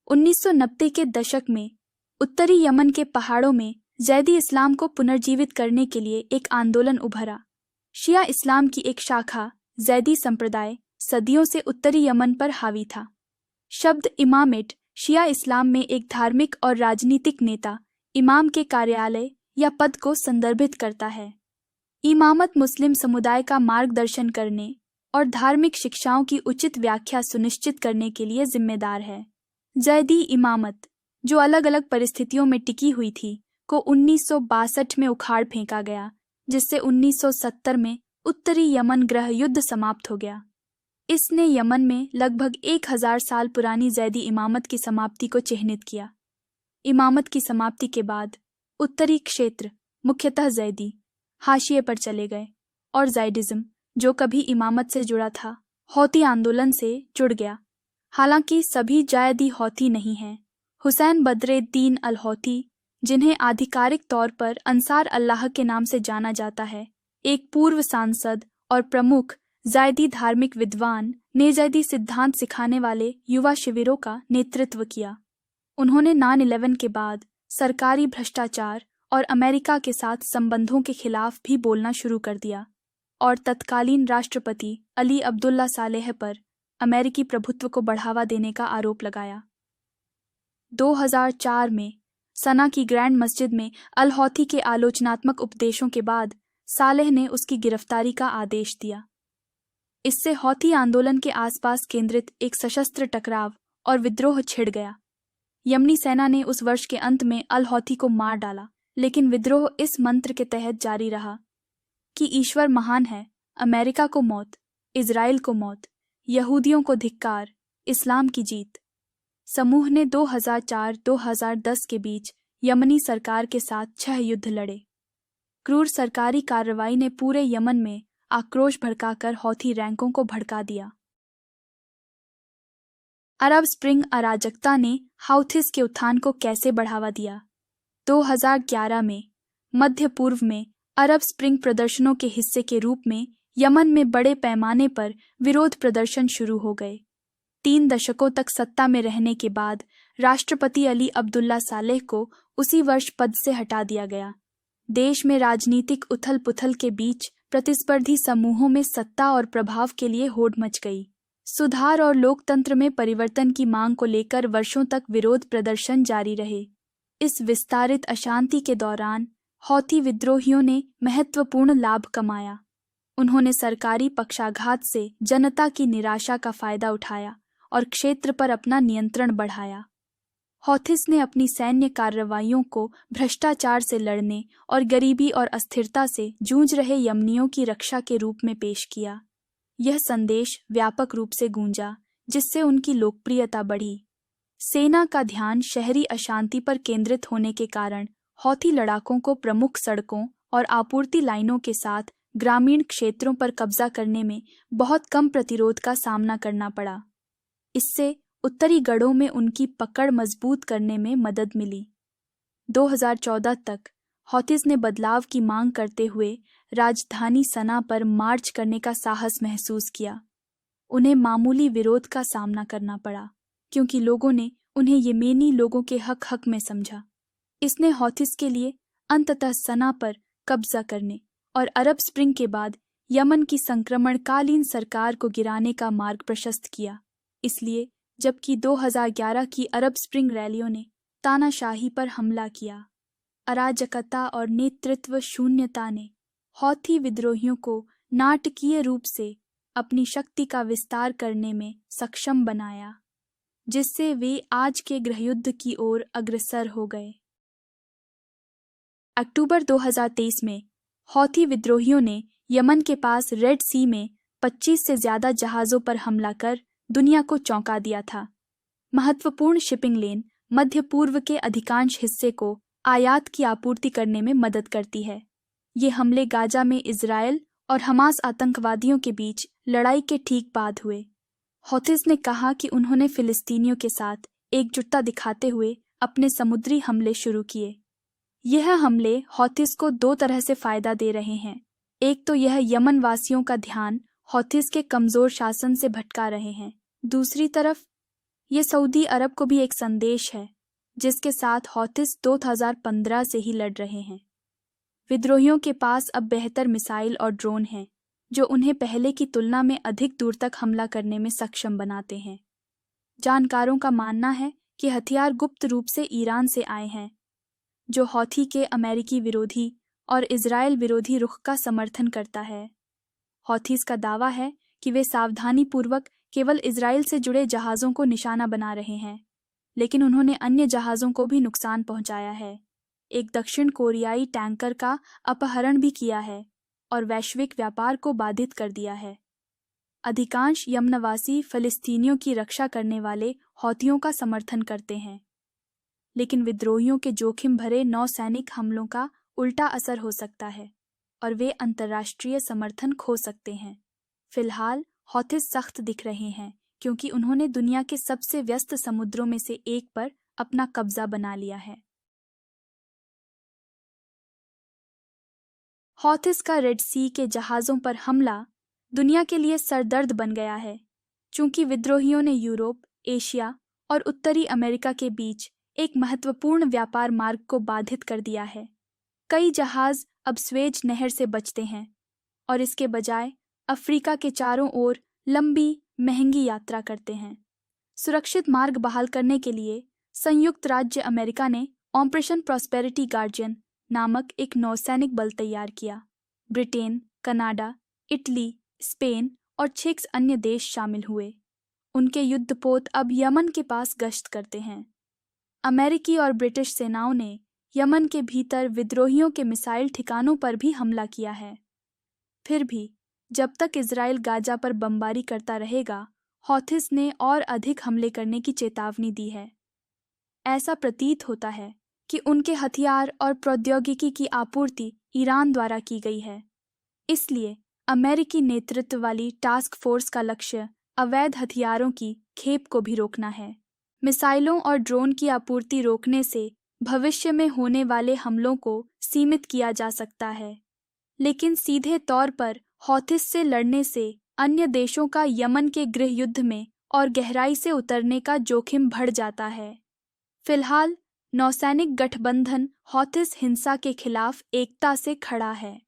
1990 के दशक में उत्तरी यमन के पहाड़ों में जैदी इस्लाम को पुनर्जीवित करने के लिए एक आंदोलन उभरा। शिया इस्लाम की एक शाखा जैदी संप्रदाय सदियों से उत्तरी यमन पर हावी था। शब्द इमामेट शिया इस्लाम में एक धार्मिक और राजनीतिक नेता इमाम के कार्यालय या पद को संदर्भित करता है। इमामत मुस्लिम समुदाय का मार्गदर्शन करने और धार्मिक शिक्षाओं की उचित व्याख्या सुनिश्चित करने के लिए जिम्मेदार है। जैदी इमामत, जो अलग अलग परिस्थितियों में टिकी हुई थी, को 1962 में उखाड़ फेंका गया, जिससे 1970 में उत्तरी यमन गृह युद्ध समाप्त हो गया। इसने यमन में लगभग 1000 साल पुरानी जैदी इमामत की समाप्ति को चिह्नित किया। इमामत की समाप्ति के बाद उत्तरी क्षेत्र, मुख्यतः जैदी, हाशिए पर चले गए और जैडिज्म, जो कभी इमामत से जुड़ा था, हौती आंदोलन से जुड़ गया। हालांकि सभी जैदी हौती नहीं हैं। हुसैन बद्रुद्दीन अल हौती, जिन्हें आधिकारिक तौर पर अंसार अल्लाह के नाम से जाना जाता है, एक पूर्व सांसद और प्रमुख जैदी धार्मिक विद्वान ने जैदी सिद्धांत सिखाने वाले युवा शिविरों का नेतृत्व किया। उन्होंने 9/11 के बाद सरकारी भ्रष्टाचार और अमेरिका के साथ संबंधों के खिलाफ भी बोलना शुरू कर दिया और तत्कालीन राष्ट्रपति अली अब्दुल्ला सालेह पर अमेरिकी प्रभुत्व को बढ़ावा देने का आरोप लगाया। 2004 में सना की ग्रैंड मस्जिद में अल हौती के आलोचनात्मक उपदेशों के बाद सालेह ने उसकी गिरफ्तारी का आदेश दिया। इससे हौती आंदोलन के आसपास केंद्रित एक सशस्त्र टकराव और विद्रोह छिड़ गया। यमनी सेना ने उस वर्ष के अंत में अल हौती को मार डाला, लेकिन विद्रोह इस मंत्र के तहत जारी रहा कि ईश्वर महान है, अमेरिका को मौत, इजराइल को मौत, यहूदियों को धिक्कार, इस्लाम की जीत। समूह ने 2004-2010 के बीच यमनी सरकार के साथ 6 युद्ध लड़े। क्रूर सरकारी कार्रवाई ने पूरे यमन में आक्रोश भड़काकर हौथी रैंकों को भड़का दिया। अरब स्प्रिंग अराजकता ने हाउथिस के उत्थान को कैसे बढ़ावा दिया? 2011 में मध्य पूर्व में अरब स्प्रिंग प्रदर्शनों के हिस्से के रूप में यमन में बड़े पैमाने पर विरोध प्रदर्शन शुरू हो गए। 3 दशकों तक सत्ता में रहने के बाद राष्ट्रपति अली अब्दुल्ला सालेह को उसी वर्ष पद से हटा दिया गया। देश में राजनीतिक उथल पुथल के बीच प्रतिस्पर्धी समूहों में सत्ता और प्रभाव के लिए होड़ मच गई। सुधार और लोकतंत्र में परिवर्तन की मांग को लेकर वर्षों तक विरोध प्रदर्शन जारी रहे। इस विस्तारित अशांति के दौरान हौथी विद्रोहियों ने महत्वपूर्ण लाभ कमाया। उन्होंने सरकारी पक्षाघात से जनता की निराशा का फायदा उठाया और क्षेत्र पर अपना नियंत्रण बढ़ाया। हौथिस ने अपनी सैन्य कार्रवाइयों को भ्रष्टाचार से लड़ने और गरीबी और अस्थिरता से जूझ रहे यमनियों की रक्षा के रूप में पेश किया। यह संदेश व्यापक रूप से गूंजा, जिससे उनकी लोकप्रियता बढ़ी। सेना का ध्यान शहरी अशांति पर केंद्रित होने के कारण हौथी लड़ाकों को प्रमुख सड़कों और आपूर्ति लाइनों के साथ ग्रामीण क्षेत्रों पर कब्जा करने में बहुत कम प्रतिरोध का सामना करना पड़ा। इससे उत्तरी गढ़ों में उनकी पकड़ मजबूत करने में मदद मिली। 2014 तक हौथिस ने बदलाव की मांग करते हुए राजधानी सना पर मार्च करने का साहस महसूस किया। उन्हें मामूली विरोध का सामना करना पड़ा, क्योंकि लोगों ने उन्हें येमेनी लोगों के हक में समझा। इसने हौथिस के लिए अंततः सना पर कब्जा करने और अरब स्प्रिंग के बाद यमन की संक्रमणकालीन सरकार को गिराने का मार्ग प्रशस्त किया। इसलिए जबकि 2011 की अरब स्प्रिंग रैलियों ने तानाशाही पर हमला किया, अराजकता और नेतृत्व शून्यता ने हौथी विद्रोहियों को नाटकीय रूप से अपनी शक्ति का विस्तार करने में सक्षम बनाया, जिससे वे आज के गृहयुद्ध की ओर अग्रसर हो गए। अक्टूबर 2023 में हौथी विद्रोहियों ने यमन के पास रेड सी में 25 से ज्यादा जहाज़ों पर हमला कर दुनिया को चौंका दिया था। महत्वपूर्ण शिपिंग लेन मध्य पूर्व के अधिकांश हिस्से को आयात की आपूर्ति करने में मदद करती है। ये हमले गाजा में इजराइल और हमास आतंकवादियों के बीच लड़ाई के ठीक बाद हुए। हौथिस ने कहा कि उन्होंने फिलिस्तीनियों के साथ एकजुटता दिखाते हुए अपने समुद्री हमले शुरू किए। यह हमले हौथिस को 2 तरह से फायदा दे रहे हैं। एक तो यह यमन वासियों का ध्यान हौथिस के कमजोर शासन से भटका रहे हैं। दूसरी तरफ ये सऊदी अरब को भी एक संदेश है, जिसके साथ हौथिस 2015 से ही लड़ रहे हैं। विद्रोहियों के पास अब बेहतर मिसाइल और ड्रोन हैं, जो उन्हें पहले की तुलना में अधिक दूर तक हमला करने में सक्षम बनाते हैं। जानकारों का मानना है कि हथियार गुप्त रूप से ईरान से आए हैं, जो हौथी के अमेरिकी विरोधी और इजराइल विरोधी रुख का समर्थन करता है। हौथीस का दावा है कि वे सावधानीपूर्वक केवल इजराइल से जुड़े जहाज़ों को निशाना बना रहे हैं, लेकिन उन्होंने अन्य जहाज़ों को भी नुकसान पहुंचाया है। एक दक्षिण कोरियाई टैंकर का अपहरण भी किया है और वैश्विक व्यापार को बाधित कर दिया है। अधिकांश यमनवासी फ़लस्तीनियों की रक्षा करने वाले हौथियों का समर्थन करते हैं, लेकिन विद्रोहियों के जोखिम भरे नौसैनिक हमलों का उल्टा असर हो सकता है और वे अंतर्राष्ट्रीय समर्थन खो सकते हैं। फिलहाल हौथिस सख्त दिख रहे हैं क्योंकि उन्होंने दुनिया के सबसे व्यस्त समुद्रों में से एक पर अपना कब्जा बना लिया है। हौथिस का रेड सी के जहाज़ों पर हमला दुनिया के लिए सरदर्द बन गया है, चूंकि विद्रोहियों ने यूरोप, एशिया और उत्तरी अमेरिका के बीच एक महत्वपूर्ण व्यापार मार्ग को बाधित कर दिया है। कई जहाज़ अब स्वेज नहर से बचते हैं और इसके बजाय अफ्रीका के चारों ओर लंबी, महंगी यात्रा करते हैं। सुरक्षित मार्ग बहाल करने के लिए संयुक्त राज्य अमेरिका ने ऑपरेशन प्रॉस्पेरिटी गार्जियन नामक एक नौसैनिक बल तैयार किया। ब्रिटेन, कनाडा, इटली, स्पेन और 6 अन्य देश शामिल हुए। उनके युद्धपोत अब यमन के पास गश्त करते हैं। अमेरिकी और ब्रिटिश सेनाओं ने यमन के भीतर विद्रोहियों के मिसाइल ठिकानों पर भी हमला किया है। फिर भी जब तक इजराइल गाजा पर बमबारी करता रहेगा, हौथिस ने और अधिक हमले करने की चेतावनी दी है। ऐसा प्रतीत होता है कि उनके हथियार और प्रौद्योगिकी की आपूर्ति ईरान द्वारा की गई है। इसलिए अमेरिकी नेतृत्व वाली टास्क फोर्स का लक्ष्य अवैध हथियारों की खेप को भी रोकना है। मिसाइलों और ड्रोन की आपूर्ति रोकने से भविष्य में होने वाले हमलों को सीमित किया जा सकता है, लेकिन सीधे तौर पर हौथिस से लड़ने से अन्य देशों का यमन के गृह युद्ध में और गहराई से उतरने का जोखिम बढ़ जाता है। फिलहाल नौसैनिक गठबंधन हौथिस हिंसा के खिलाफ एकता से खड़ा है।